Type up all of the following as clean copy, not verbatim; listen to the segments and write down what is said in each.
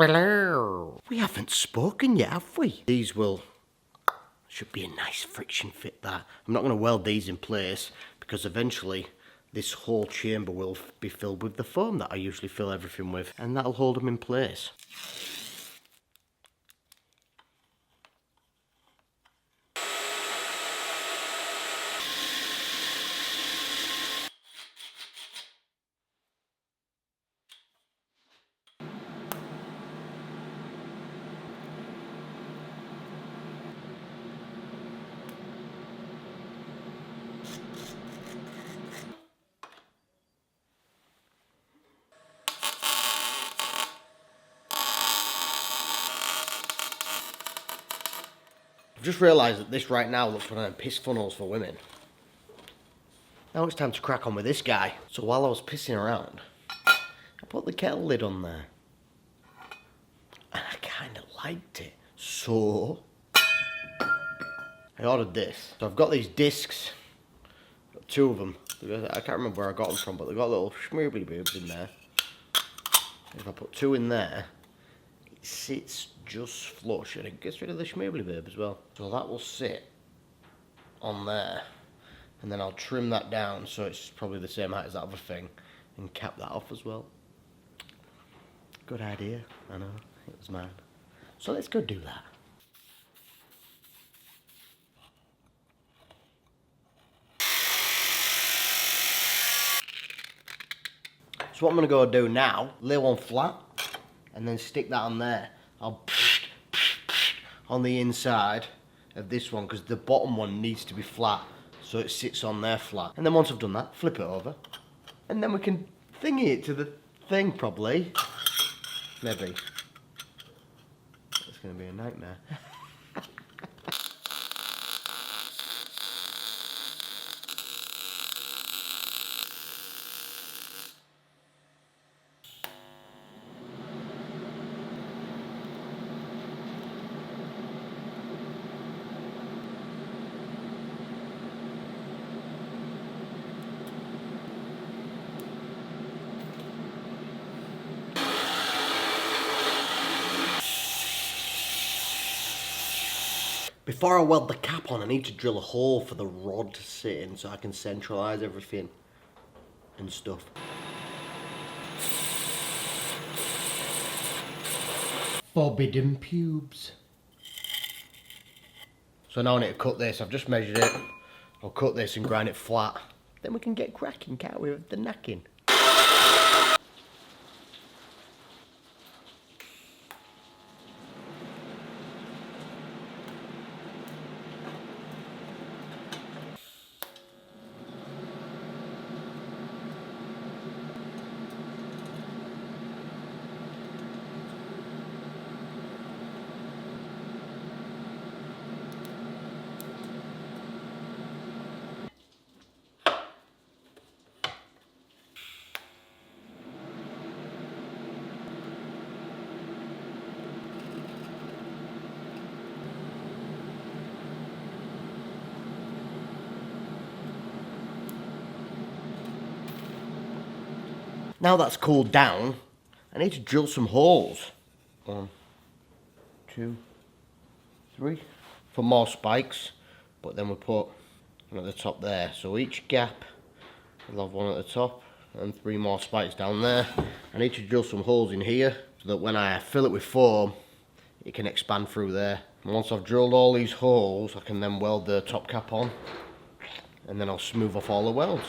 Hello. We haven't spoken yet, have we? These should be a nice friction fit that. I'm not going to weld these in place because eventually this whole chamber will be filled with the foam that I usually fill everything with, and that'll hold them in place. I've just realised that this right now looks like piss funnels for women. Now it's time to crack on with this guy. So while I was pissing around, I put the kettle lid on there. And I kind of liked it. So I ordered this. So I've got these discs, got two of them. I can't remember where I got them from, but they've got little schmoobly boobs in there. If I put two in there, it sits just flush and it gets rid of the schmoobly boob as well. So that will sit on there. And then I'll trim that down so it's probably the same height as that other thing and cap that off as well. Good idea, I know, it was mine. So let's go do that. So what I'm going to go do now, lay one flat and then stick that on there. I'll on the inside of this one because the bottom one needs to be flat so it sits on there flat. And then once I've done that, flip it over and then we can thingy it to the thing probably. Maybe. It's going to be a nightmare. Before I weld the cap on, I need to drill a hole for the rod to sit in so I can centralise everything and stuff. Forbidden pubes. So now I need to cut this. I've just measured it. I'll cut this and grind it flat. Then we can get cracking, can't we, with the knacking? Now that's cooled down, I need to drill some holes. 1, 2, 3 for more spikes, but then we'll put one at the top there. So each gap will have one at the top and 3 more spikes down there. I need to drill some holes in here so that when I fill it with foam, it can expand through there. And once I've drilled all these holes, I can then weld the top cap on and then I'll smooth off all the welds.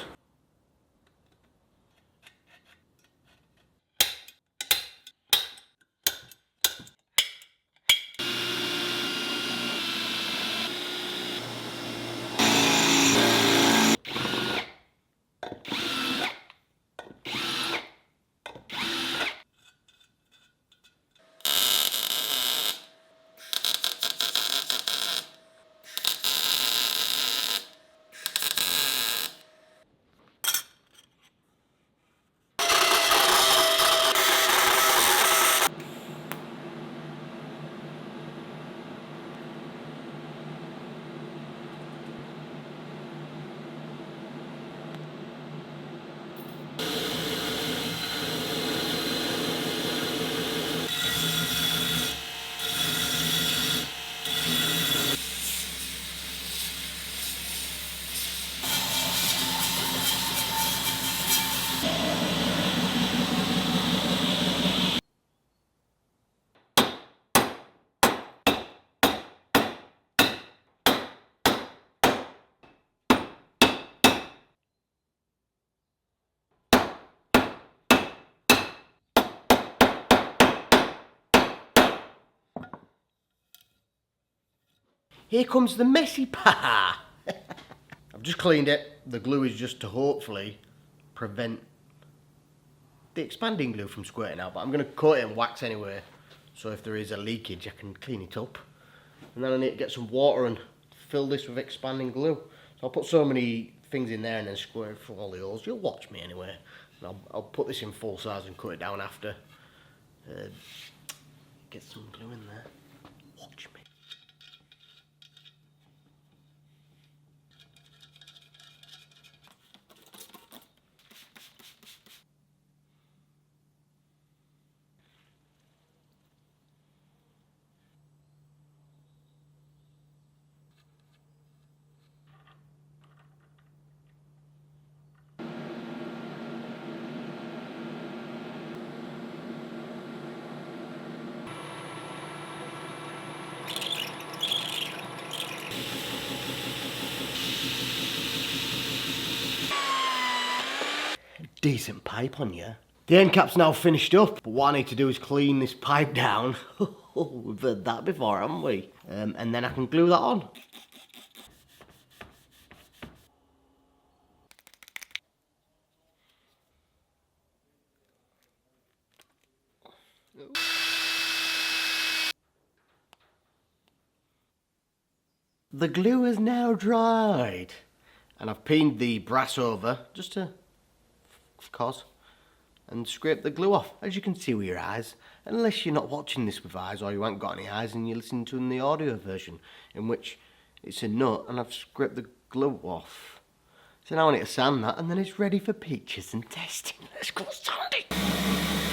here comes the messy part. I've just cleaned it. The glue is just to hopefully prevent the expanding glue from squirting out, but I'm going to coat it in wax anyway, so if there is a leakage I can clean it up. And then I need to get some water and fill this with expanding glue. So I'll put so many things in there and then squirt it through all the holes. You'll watch me anyway. And I'll put this in full size and cut it down after. Get some glue in there. Watch me. Decent pipe on you. The end cap's now finished up, but what I need to do is clean this pipe down. We've heard that before, haven't we? And then I can glue that on. The glue is now dried, and I've peened the brass over just to, of course, and scrape the glue off, as you can see with your eyes, unless you're not watching this with eyes or you haven't got any eyes and you're listening to the audio version, in which it's a nut and I've scraped the glue off. So now I need to sand that and then it's ready for pictures and testing. Let's go sand it!